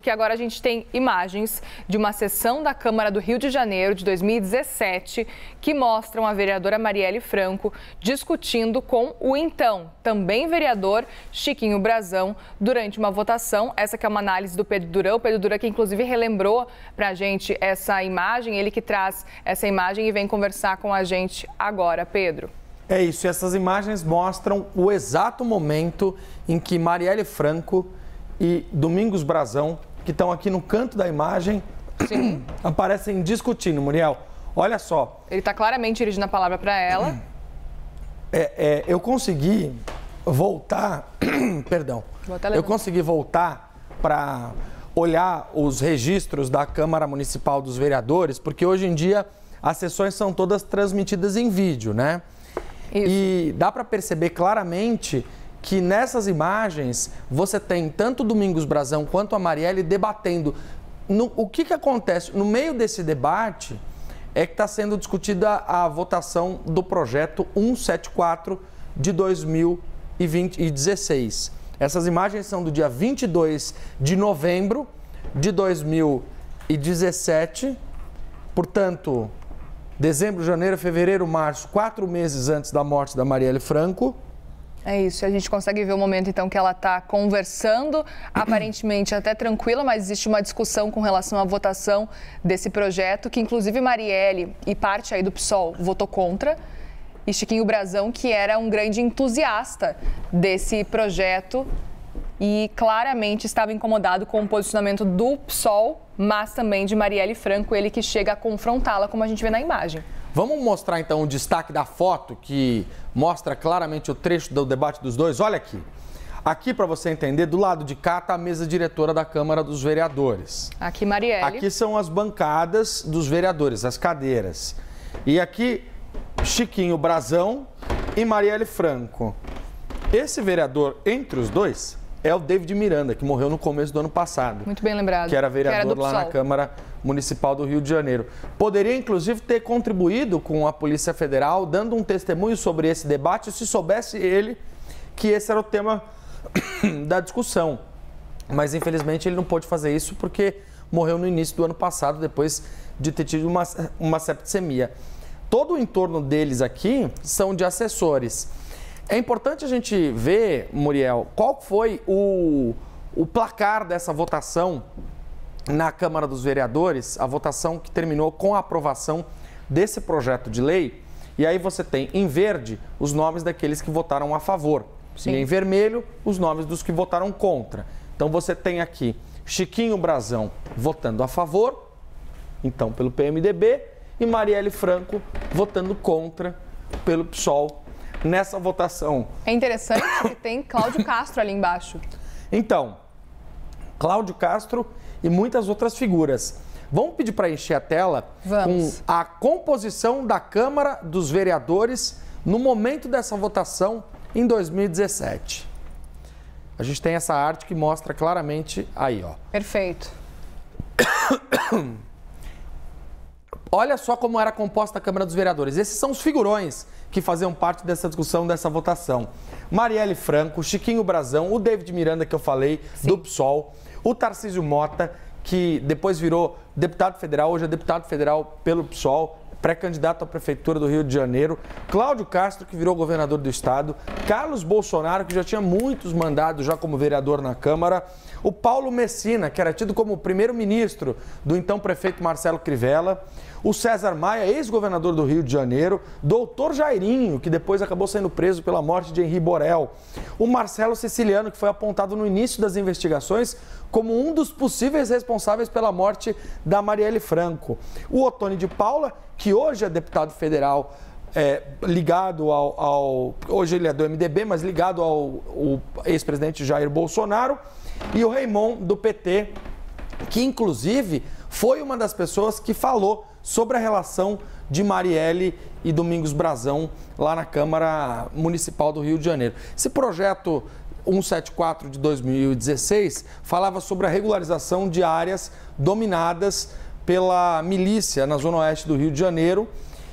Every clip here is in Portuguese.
porque agora a gente tem imagens de uma sessão da Câmara do Rio de Janeiro de 2017 que mostram a vereadora Marielle Franco discutindo com o então também vereador Chiquinho Brazão durante uma votação. Essa que é uma análise do Pedro Duran. O Pedro Duran que inclusive relembrou pra gente essa imagem, ele que traz essa imagem e vem conversar com a gente agora, Pedro. É isso, e essas imagens mostram o exato momento em que Marielle Franco e Domingos Brazão, que estão aqui no canto da imagem, Sim. aparecem discutindo. Muriel, olha só. Ele está claramente dirigindo a palavra para ela. Eu consegui voltar, perdão, eu consegui voltar para olhar os registros da Câmara Municipal dos Vereadores, porque hoje em dia as sessões são todas transmitidas em vídeo, né? Isso. E dá para perceber claramente que nessas imagens você tem tanto o Domingos Brazão quanto a Marielle debatendo. O que acontece? No meio desse debate é que está sendo discutida a votação do projeto 174 de 2016. Essas imagens são do dia 22 de novembro de 2017, portanto, dezembro, janeiro, fevereiro, março, 4 meses antes da morte da Marielle Franco. É isso, a gente consegue ver o momento então que ela está conversando, aparentemente até tranquila, mas existe uma discussão com relação à votação desse projeto, que inclusive Marielle e parte aí do PSOL votou contra, e Chiquinho Brazão, que era um grande entusiasta desse projeto e claramente estava incomodado com o posicionamento do PSOL, mas também de Marielle Franco, ele que chega a confrontá-la, como a gente vê na imagem. Vamos mostrar então o destaque da foto que mostra claramente o trecho do debate dos dois? Olha aqui. Aqui, para você entender, do lado de cá está a mesa diretora da Câmara dos Vereadores. Aqui, Marielle. Aqui são as bancadas dos vereadores, as cadeiras. E aqui, Chiquinho Brazão e Marielle Franco. Esse vereador, entre os dois, é o David Miranda, que morreu no começo do ano passado. Muito bem lembrado. Que era vereador lá na Câmara Municipal do Rio de Janeiro. Poderia, inclusive, ter contribuído com a Polícia Federal, dando um testemunho sobre esse debate, se soubesse ele que esse era o tema da discussão. Mas, infelizmente, ele não pôde fazer isso porque morreu no início do ano passado, depois de ter tido uma septicemia. Todo o entorno deles aqui são de assessores. É importante a gente ver, Muriel, qual foi o placar dessa votação na Câmara dos Vereadores, a votação que terminou com a aprovação desse projeto de lei. E aí você tem em verde os nomes daqueles que votaram a favor. Sim. E em vermelho os nomes dos que votaram contra. Então você tem aqui Chiquinho Brazão votando a favor, então pelo PMDB, e Marielle Franco votando contra pelo PSOL. Nessa votação. É interessante que tem Cláudio Castro ali embaixo. Então, Cláudio Castro e muitas outras figuras. Vamos pedir para encher a tela com a composição da Câmara dos Vereadores no momento dessa votação em 2017. A gente tem essa arte que mostra claramente aí, ó. Perfeito. Olha só como era composta a Câmara dos Vereadores. Esses são os figurões que faziam parte dessa discussão, dessa votação. Marielle Franco, Chiquinho Brazão, o David Miranda, que eu falei, Sim. do PSOL, o Tarcísio Mota, que depois virou deputado federal, hoje é deputado federal pelo PSOL, pré-candidato à Prefeitura do Rio de Janeiro, Cláudio Castro, que virou governador do estado, Carlos Bolsonaro, que já tinha muitos mandados já como vereador na Câmara, o Paulo Messina, que era tido como o primeiro-ministro do então prefeito Marcelo Crivella, o César Maia, ex-governador do Rio de Janeiro, doutor Jairinho, que depois acabou sendo preso pela morte de Henri Borel, o Marcelo Siciliano, que foi apontado no início das investigações como um dos possíveis responsáveis pela morte da Marielle Franco, o Ottoni de Paula, que hoje é deputado federal, ligado hoje ele é do MDB, mas ligado ao ex-presidente Jair Bolsonaro, e o Raymond do PT, que inclusive foi uma das pessoas que falou sobre a relação de Marielle e Domingos Brazão lá na Câmara Municipal do Rio de Janeiro. Esse projeto 174 de 2016 falava sobre a regularização de áreas dominadas pela milícia na Zona Oeste do Rio de Janeiro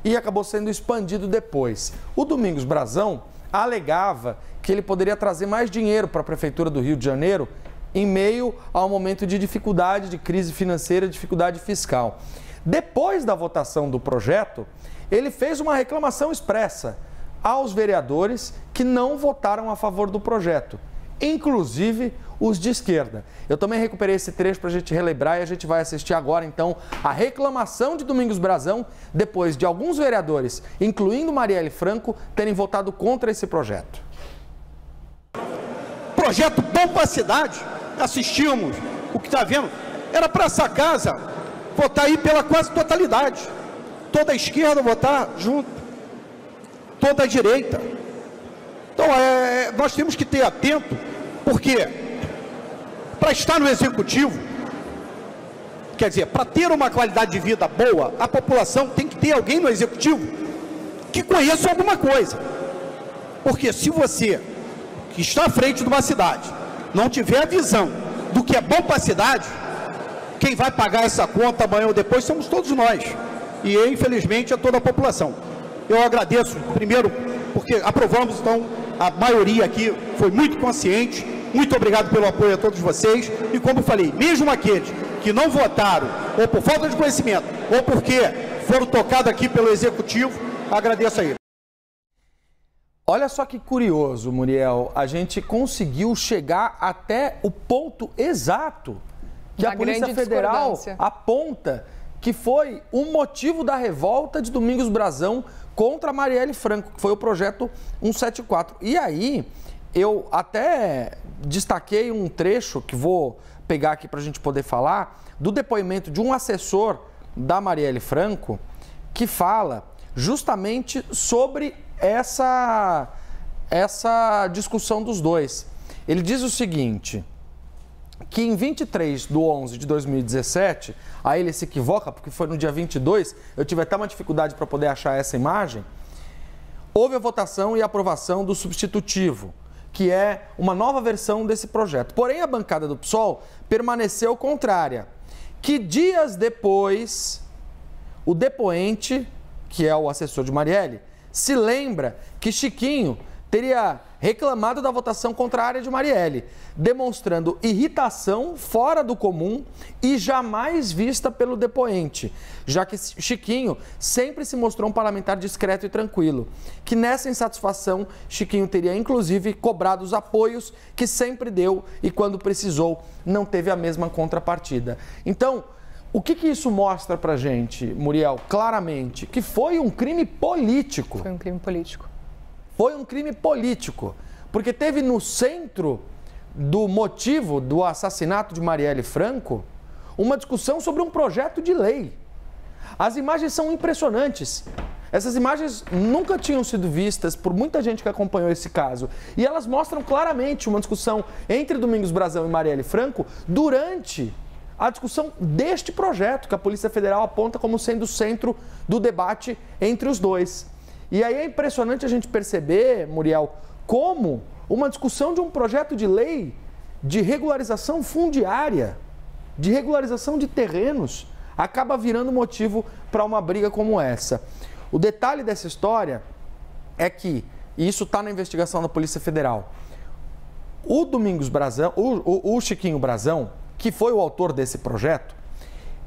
e acabou sendo expandido depois. O Domingos Brazão alegava que ele poderia trazer mais dinheiro para a Prefeitura do Rio de Janeiro em meio a um momento de dificuldade, de crise financeira, dificuldade fiscal. Depois da votação do projeto, ele fez uma reclamação expressa aos vereadores que não votaram a favor do projeto, inclusive os de esquerda. Eu também recuperei esse trecho para a gente relembrar e a gente vai assistir agora, então, a reclamação de Domingos Brazão, depois de alguns vereadores, incluindo Marielle Franco, terem votado contra esse projeto. Projeto bom para a cidade, assistimos o que está vendo, era para essa casa votar aí pela quase totalidade, toda a esquerda votar junto, toda a direita. Então, nós temos que ter atento, porque para estar no executivo, quer dizer, para ter uma qualidade de vida boa, a população tem que ter alguém no executivo que conheça alguma coisa. Porque se você, que está à frente de uma cidade, não tiver a visão do que é bom para a cidade, quem vai pagar essa conta amanhã ou depois somos todos nós. E, infelizmente, é toda a população. Eu agradeço, primeiro, porque aprovamos, então, a maioria aqui foi muito consciente. Muito obrigado pelo apoio a todos vocês. E, como falei, mesmo aqueles que não votaram, ou por falta de conhecimento, ou porque foram tocados aqui pelo Executivo, agradeço a ele. Olha só que curioso, Muriel, a gente conseguiu chegar até o ponto exato que a Polícia Federal aponta que foi o motivo da revolta de Domingos Brazão contra Marielle Franco, que foi o projeto 174. E aí, eu até destaquei um trecho que vou pegar aqui para a gente poder falar, do depoimento de um assessor da Marielle Franco, que fala justamente sobre essa discussão dos dois. Ele diz o seguinte, que em 23/11/2017, aí ele se equivoca, porque foi no dia 22, eu tive até uma dificuldade para poder achar essa imagem, houve a votação e aprovação do substitutivo, que é uma nova versão desse projeto. Porém, a bancada do PSOL permaneceu contrária, que dias depois, o depoente, que é o assessor de Marielle, se lembra que Chiquinho teria reclamado da votação contrária de Marielle, demonstrando irritação fora do comum e jamais vista pelo depoente, já que Chiquinho sempre se mostrou um parlamentar discreto e tranquilo, que nessa insatisfação Chiquinho teria inclusive cobrado os apoios que sempre deu e quando precisou não teve a mesma contrapartida. Então, o que isso mostra pra gente, Muriel, claramente? Que foi um crime político. Foi um crime político. Foi um crime político, porque teve no centro do motivo do assassinato de Marielle Franco uma discussão sobre um projeto de lei. As imagens são impressionantes. Essas imagens nunca tinham sido vistas por muita gente que acompanhou esse caso. E elas mostram claramente uma discussão entre Domingos Brazão e Marielle Franco durante a discussão deste projeto, que a Polícia Federal aponta como sendo o centro do debate entre os dois. E aí é impressionante a gente perceber, Muriel, como uma discussão de um projeto de lei de regularização fundiária, de regularização de terrenos, acaba virando motivo para uma briga como essa. O detalhe dessa história é que, e isso está na investigação da Polícia Federal, o Domingos Brazão, o Chiquinho Brazão, que foi o autor desse projeto,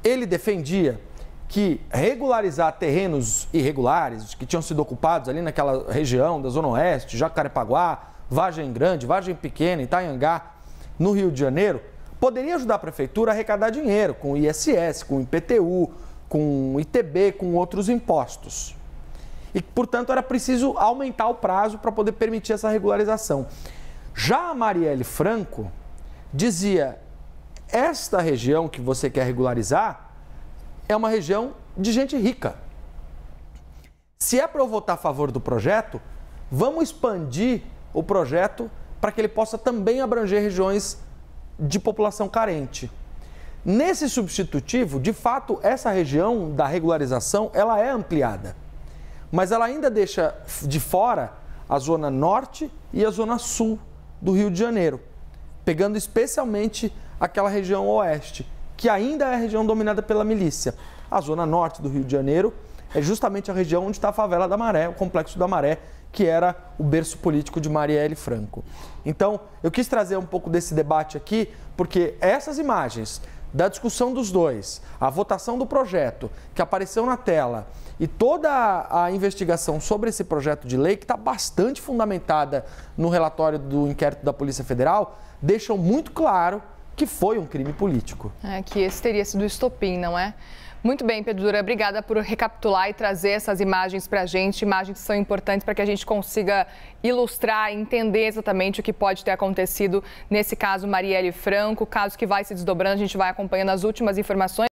ele defendia que regularizar terrenos irregulares que tinham sido ocupados ali naquela região da Zona Oeste, Jacarepaguá, Vargem Grande, Vargem Pequena, Itanhangá, no Rio de Janeiro, poderia ajudar a prefeitura a arrecadar dinheiro com ISS, com IPTU, com ITB, com outros impostos. E, portanto, era preciso aumentar o prazo para poder permitir essa regularização. Já a Marielle Franco dizia, esta região que você quer regularizar é uma região de gente rica. Se é para eu votar a favor do projeto, vamos expandir o projeto para que ele possa também abranger regiões de população carente. Nesse substitutivo, de fato, essa região da regularização, ela é ampliada, mas ela ainda deixa de fora a zona norte e a zona sul do Rio de Janeiro, pegando especialmente aquela região oeste, que ainda é a região dominada pela milícia. A zona norte do Rio de Janeiro é justamente a região onde está a favela da Maré, o Complexo da Maré, que era o berço político de Marielle Franco. Então, eu quis trazer um pouco desse debate aqui, porque essas imagens da discussão dos dois, a votação do projeto que apareceu na tela e toda a investigação sobre esse projeto de lei, que está bastante fundamentada no relatório do inquérito da Polícia Federal, deixam muito claro que foi um crime político. Que esse teria sido o estopim, não é? Muito bem, Pedro Dura, obrigada por recapitular e trazer essas imagens para a gente, imagens que são importantes para que a gente consiga ilustrar, entender exatamente o que pode ter acontecido nesse caso Marielle Franco, caso que vai se desdobrando, a gente vai acompanhando as últimas informações.